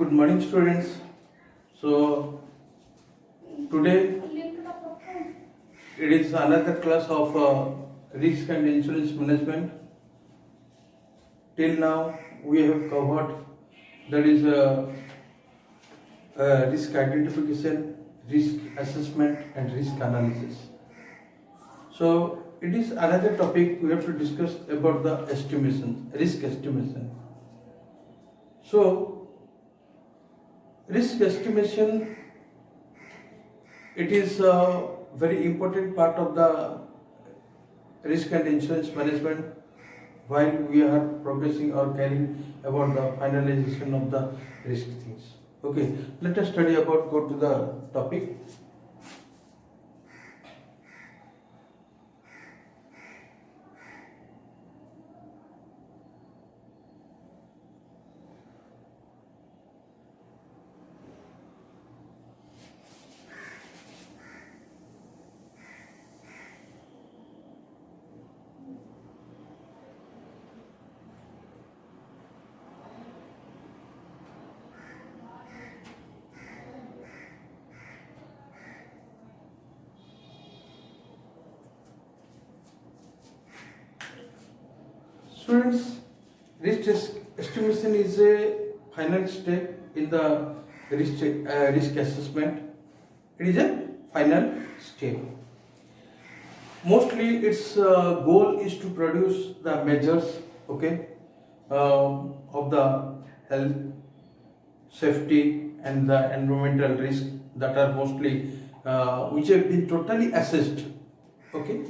Good morning, students. So today it is another class of risk and insurance management. Till now we have covered that is risk identification, risk assessment, and risk analysis. So it is another topic we have to discuss about the estimation, risk estimation. So risk estimation, it is a very important part of the risk and insurance management while we are progressing or carrying about the finalization of the risk things. Okay, let us study about, go to the topic. Students, risk estimation is a final step in the risk assessment. It is a final step. Mostly its goal is to produce the measures, okay, of the health, safety and the environmental risk that are mostly which have been totally assessed, okay.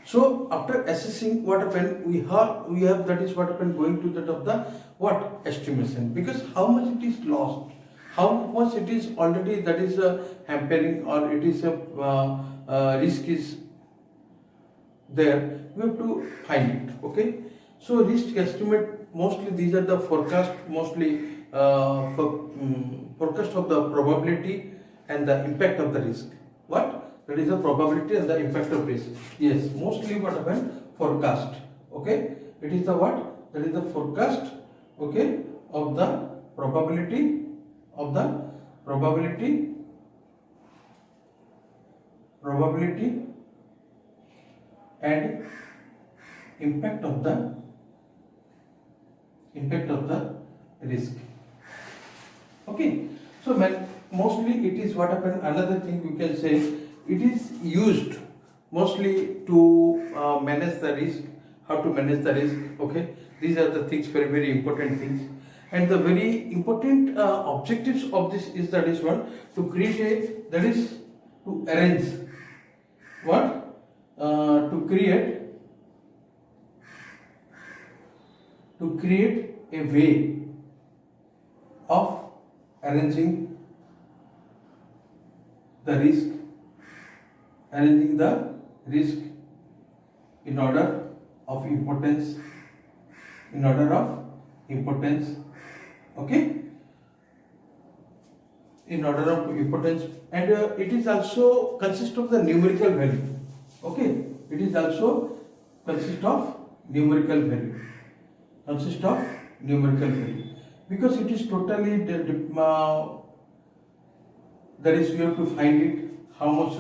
So after assessing, what happened, we have that is what happened, going to that of the what estimation, because how much it is lost, how much it is already, that is hampering, or it is a risk is there, we have to find it, okay. So risk estimate, mostly these are the forecast, mostly forecast of the probability and the impact of the risk. What? That is the probability and the impact of risk. Yes, mostly what happened, forecast, okay. It is the what? That is the forecast, okay, of the probability, of the probability and impact of the risk, okay. So mostly it is what happened, another thing you can say, it is used mostly to manage the risk, how to manage the risk, okay. These are the things, very very important things, and the very important objectives of this is, that is one, to create a, that is to arrange what, to create a way of arranging the risk, in order of importance, okay, in order of importance, and it is also consist of the numerical value, okay. It is also consist of numerical value, because it is totally that is, we have to find it, how much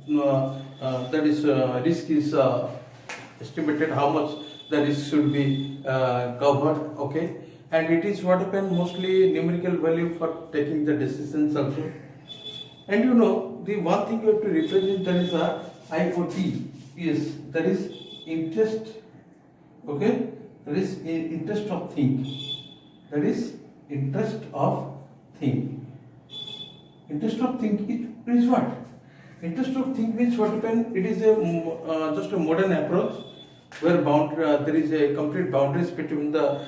that is risk is estimated, how much the risk should be covered, okay. And it is what happened, mostly numerical value for taking the decisions also. And you know, the one thing you have to represent, that is a IoT, is that is interest, okay. That is interest of thing, interest of thing, it is what? Interest of thing means what happened, it is a just a modern approach where there is a complete boundaries between the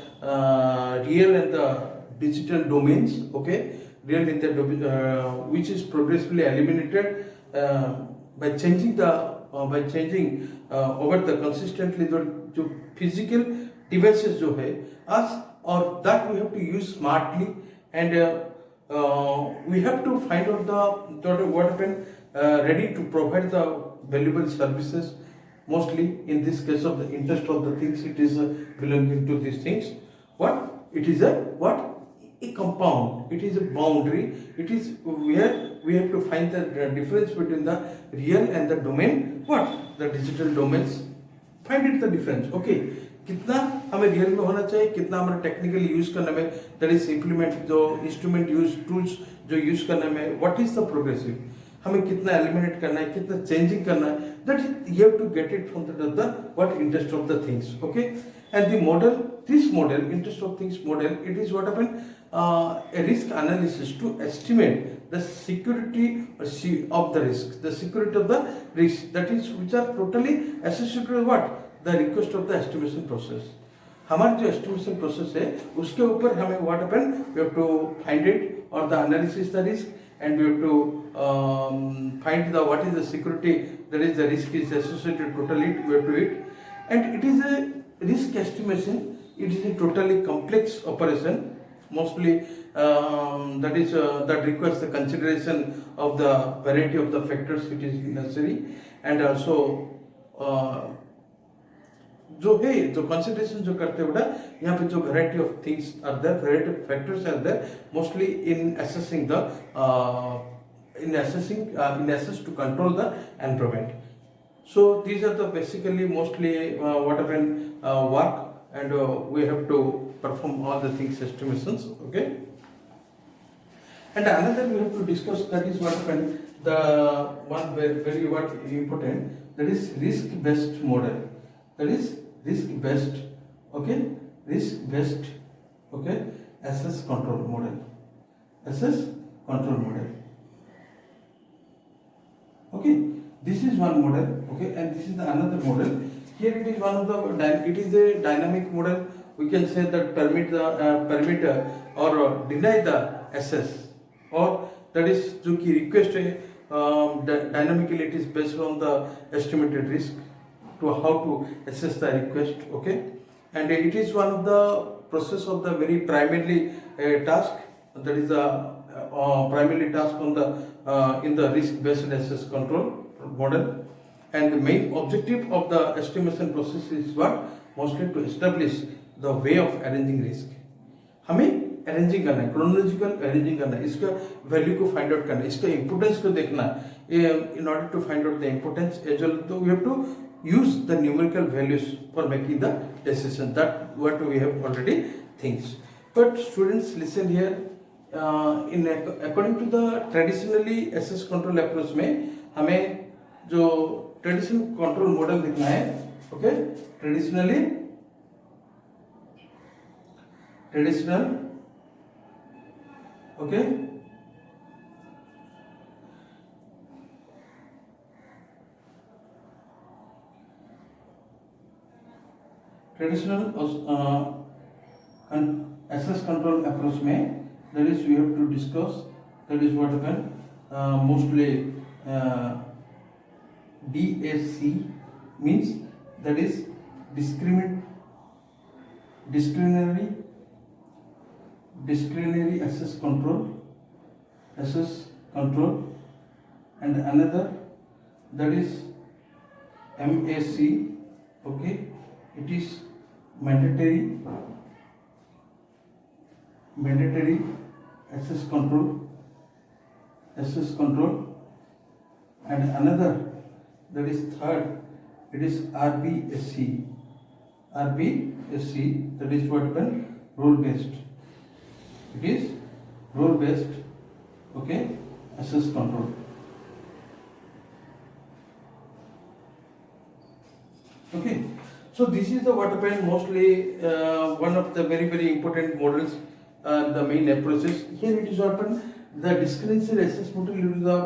real and the digital domains, okay. Real in the which is progressively eliminated by changing over the consistently the physical devices जो है us, or that we have to use smartly, and we have to find out the what happened, ready to provide the valuable services. Mostly in this case of the interest of the things, it is belonging to these things. What? It is a what? a compound, it is a boundary, it is where we have to find the difference between the real and the domain, what? The digital domains. Find it the difference, okay? कितना हमें real में होना चाहिए, कितना हमारा technically use करने में, that is implement जो इंस्ट्रूमेंट यूज टूल्स जो यूज करने में, व्हाट इज द प्रोग्रेसिव, हमें कितना एलिमिनेट करना है, कितना चेंजिंग करना है, that you have to get it from the what interest of the things, okay? And the model, this model, interest of things model, it is what happen a risk analysis to estimate the security of the risk, the security of the risk, that is which are totally associated with what? The request of the estimation process. हमारी जो estimation process है उसके ऊपर हमें what happen, we have to find it or the analysis the risk, and we have to find the what is the security, that is the risk is associated totally we have to it, and it is a risk estimation, it is a totally complex operation, mostly that is that requires the consideration of the variety of the factors it is necessary, and also जो है जो consideration जो करते हैं बेटा, यहाँ पे जो variety of things are there, variety of factors are there, mostly in assessing the in essence to control the environment. So these are the basically mostly what happen work, and we have to perform all the things estimations, okay? And another we have to discuss, that is what happen, the one very what important, that is risk based model, that is risk based, okay, risk based, okay, access control model, access control model, okay? This is one model, okay, and this is the another model. Here it is one of the it is a dynamic model, we can say that permit or deny the access, or that is जो कि request है dynamically it is based on the estimated risk to how to assess the request, okay? And it is one of the process of the very primarily task, that is the primarily task on the in the risk based access control model. And the main objective of the estimation process is what? Mostly to establish the way of arranging risk. हमें arranging करना है, chronological arranging करना है, इसका value को find out करना है, इसका इंपोर्टेंस को देखना है, in order to find out the importance as well, तो we have to use the numerical values for making the decision, that what we have already things. But students listen here, in according to the traditionally access control approach में हमें जो traditional control model लिखना है, okay? traditional okay, traditional access control approach में, that is we have to discuss, that is what happen, mostly DAC means that is disciplinary access control, and another that is MAC, okay? It is mandatory access control, and another that is third, it is RBSC, that is what happen, role based, it is role based, okay, access control, okay? So this is the what happen mostly one of the very important models, the main approaches. Here it is what happen, the discrepancy access model is the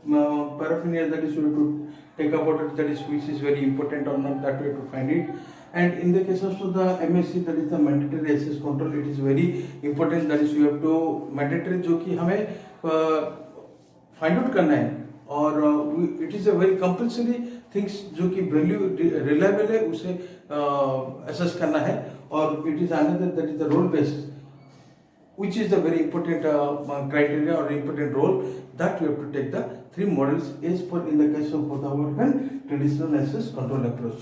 paraphernalia that is you have to take about it, that is which is very important or not, that we have to find it. And in the case of the MSC, that is the mandatory access control, it is very important, that is you have to mandatory जो कि हमें find out करना है, और it is a very compulsory things जो कि value reliable है उसे असेस करना है, और it is another that is the role based, which is the very important criteria or important role that you have to take the three models as per in the case of both our traditional access control approach.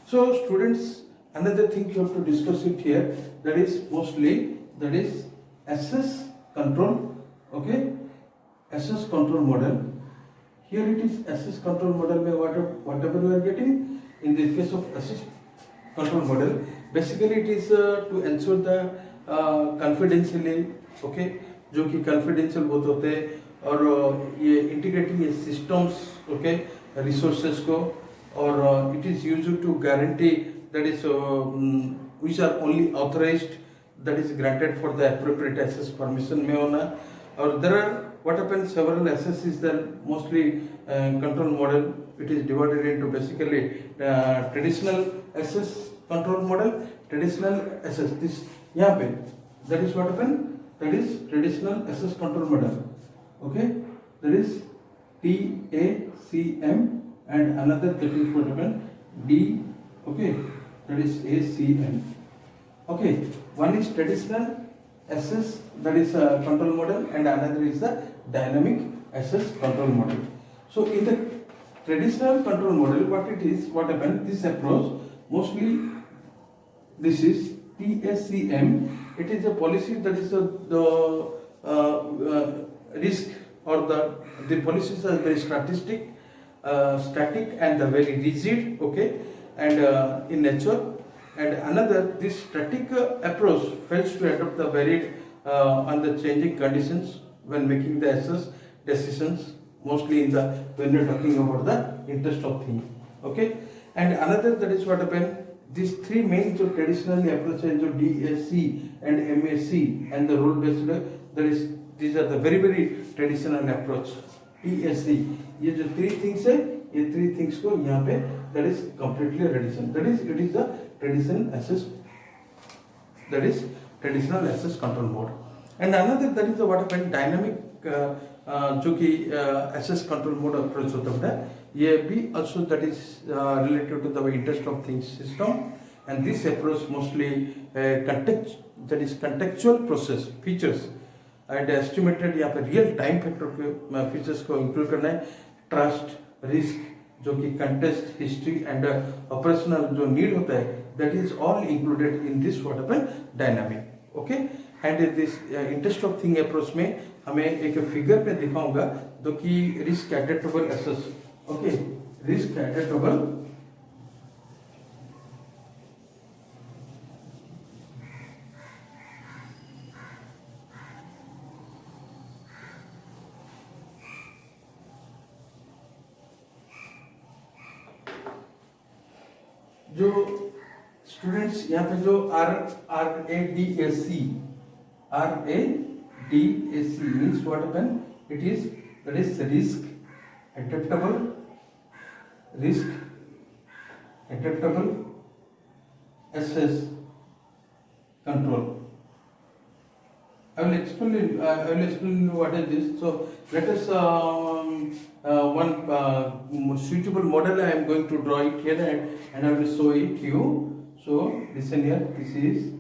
So students, another thing you have to discuss it here, that is mostly that is SS control, okay, SS control model. Here it is SS control model में whatever we are getting in the case of SS control model, basically it is to ensure the confidentially, okay, जो कि confidential बहुत होते हैं और ये integrating ये systems, okay, resources को और it is used to guarantee that is which are only authorized, that is granted for the appropriate access permission में होना और there are what happens several access is there mostly control model. It is divided into basically traditional access control model, traditional access this यहाँ पे that is what happen, that is traditional access control model, okay, that is TACM and another that is what happen D, okay, that is ACM, okay. One is traditional access, that is a control model, and another is the dynamic access control model. So in the traditional control model, what it is, what happens, this approach mostly this is TACM. It is a policy that is the risk or the policies are very static and very rigid, okay, and in nature. And another, this static approach fails to adopt the varied on the changing conditions when making the access decisions, mostly in the when we are talking about the interest of thing, okay. And another, that is what happened, these three main जो traditionally approaches जो DAC and MAC and the role based, that is these are the very traditional approach. TAC ये जो three things है, ये three things को यहाँ पे that is completely tradition, that is it is the traditional access, that is traditional access control mode. And another, that is the what happened dynamic जो कि access control mode approach होता है, ये भी also that is related to the interest of things system. And this approach mostly that is contextual process features and estimated यहाँ पे real time factor के features को include करना है, trust, risk जो कि कंटेस्ट हिस्ट्री एंड ऑपरेशनल जो need होता है, that is all included in this what happen dynamic, okay. And this interest of thing approach में हमें एक फिगर पे दिखाऊंगा जो कि risk adaptable access, okay, risk adaptable जो स्टूडेंट्स यहाँ पे जो RADAC means what happen, it is that is risk adaptable access control. I will explain what is this. So let us one suitable model I am going to draw it here and I will show it to you. So listen here. This is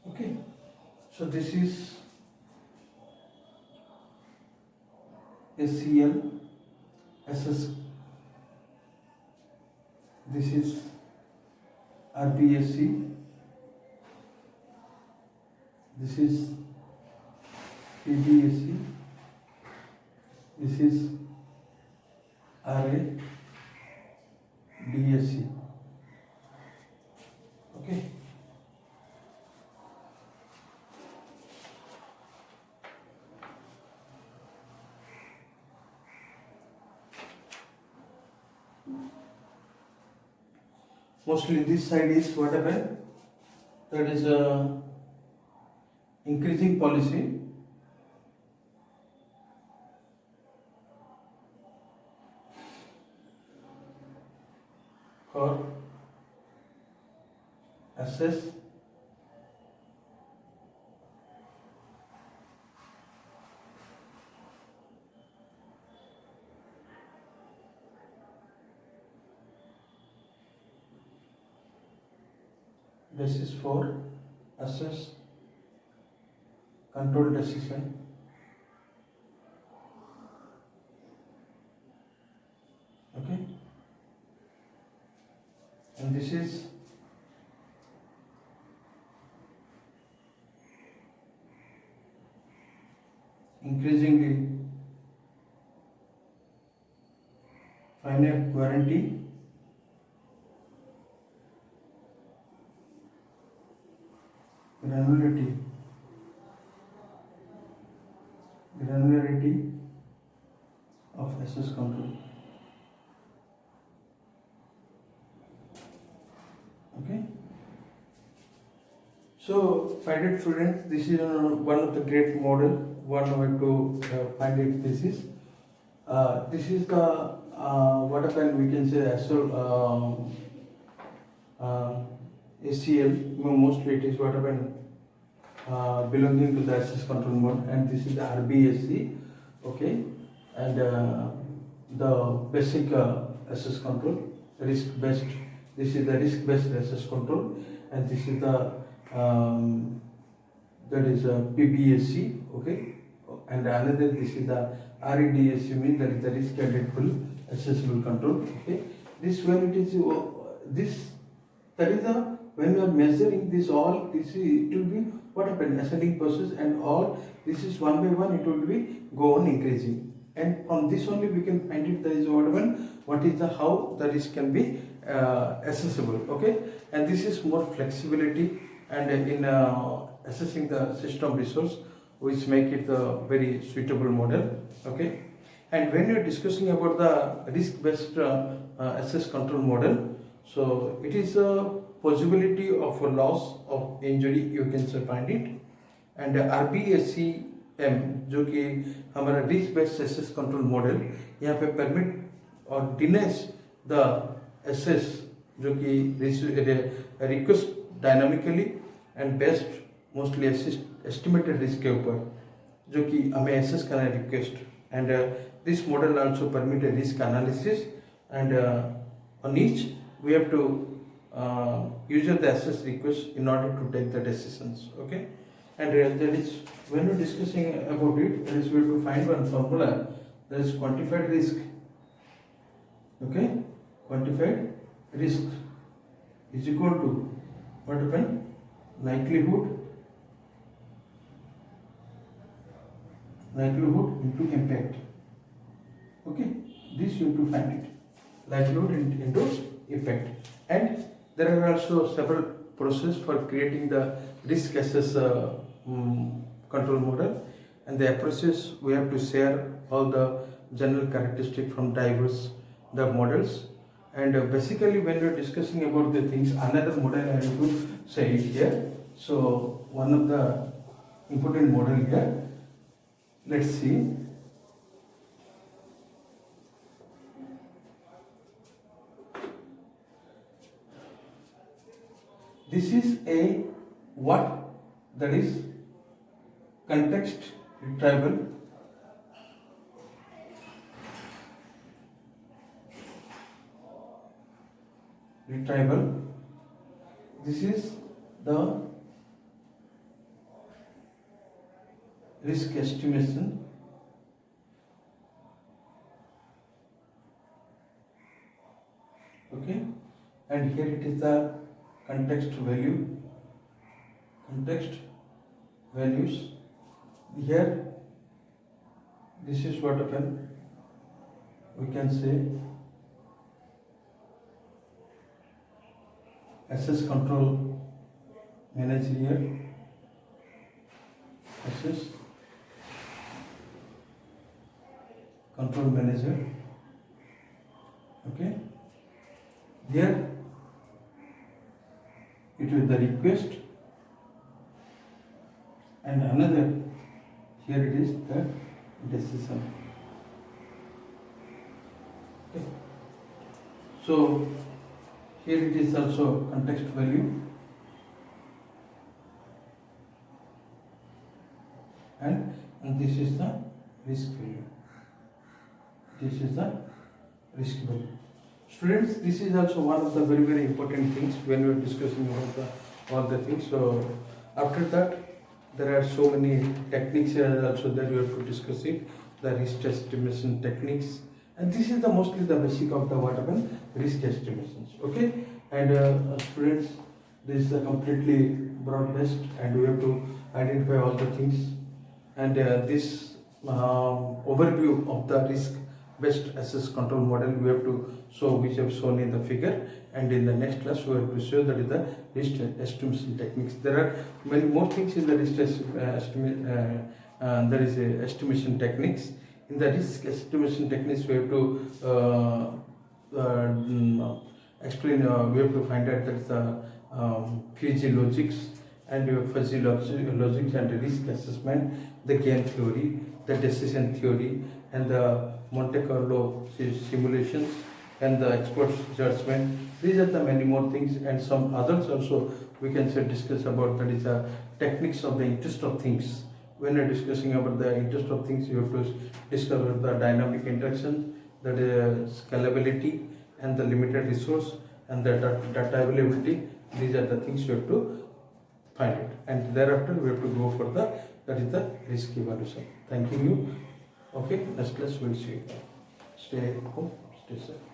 okay. So this is SCL SS. This is RBSC. This is PBSC. This is RA DSC. Okay. Mostly this side is what happened, that is increasing policy, for access basis for assess control decision. Okay, and this is increasingly finite guarantee granularity of access control. Okay, so finded students, this is one of the great model. One way to find it. This is the what again we can say actual ACL. Mostly it is what happened belonging to the access control mode, and this is the RBAC. Okay, and the basic access control, risk based. This is the risk based access control, and this is the that is PBAC. Okay, and another, this is the REDAC, means that is the risk identifiable accessible control. Okay, this when it is this, that is the when you are measuring this all, this is, it will be what happened ascending process, and all this is one by one it will be go on increasing, and from this only we can find it, there is what is the how the risk can be accessible. Okay, and this is more flexibility and in assessing the system resource, which make it the very suitable model. Okay, and when you are discussing about the risk based access control model, so it is a possibility of a loss of injury, you can say find it, and RBACM जो कि हमारा risk based access control model यहाँ पे permit और denies the access जो कि request dynamically and based mostly estimated risk के ऊपर जो कि हमें एसेस करना है request, and this model also permit a risk analysis, and on each we have to use the access request in order to take the decisions. Okay, and that is when we're discussing about it, that is we have to find one formula, that is quantified risk. Okay, quantified risk is equal to what happen, likelihood into impact. Okay, this you have to find it, likelihood into effect. And there are also several processes for creating the risk assess control model, and the approaches we have to share all the general characteristics from diverse the models, and basically when we are discussing about the things, another model I have to say it here. So one of the important model here, let's see. This is a what, that is context retrieval this is the risk estimation, okay, and here it is the context values. Here this is what happen, we can say access control manager, access control manager. Okay, here it is the request, and another here it is the decision. Okay, so here it is also context value, and this is the risk value. This is the risk value. Students, this is also one of the very, very important things when we are discussing about all the things. So after that, there are so many techniques here also that we have to discuss it, the risk estimation techniques, and this is the mostly the basic of the what happened risk estimations. Okay, and students, this is a completely broad based, and we have to identify all the things, and this overview of the risk based access control model we have to show, which I have shown in the figure, and in the next class we have to show that is the risk estimation techniques. There are many more things in the risk there is a estimation techniques. In the risk estimation techniques we have to explain, we have to find out that is the fuzzy logics and fuzzy logics and risk assessment, the game theory, the decision theory, and the Monte Carlo simulations, and the expert's judgment. These are the many more things, and some others also we can say discuss about, that is the techniques of the interest of things. When we are discussing about the interest of things, you have to discover the dynamic interaction, that is scalability, and the limited resource, and the data availability. These are the things you have to find it, and thereafter we have to go for the, that is the risk evaluation. Thanking you. Okay, next class we'll see you. Stay home, stay safe.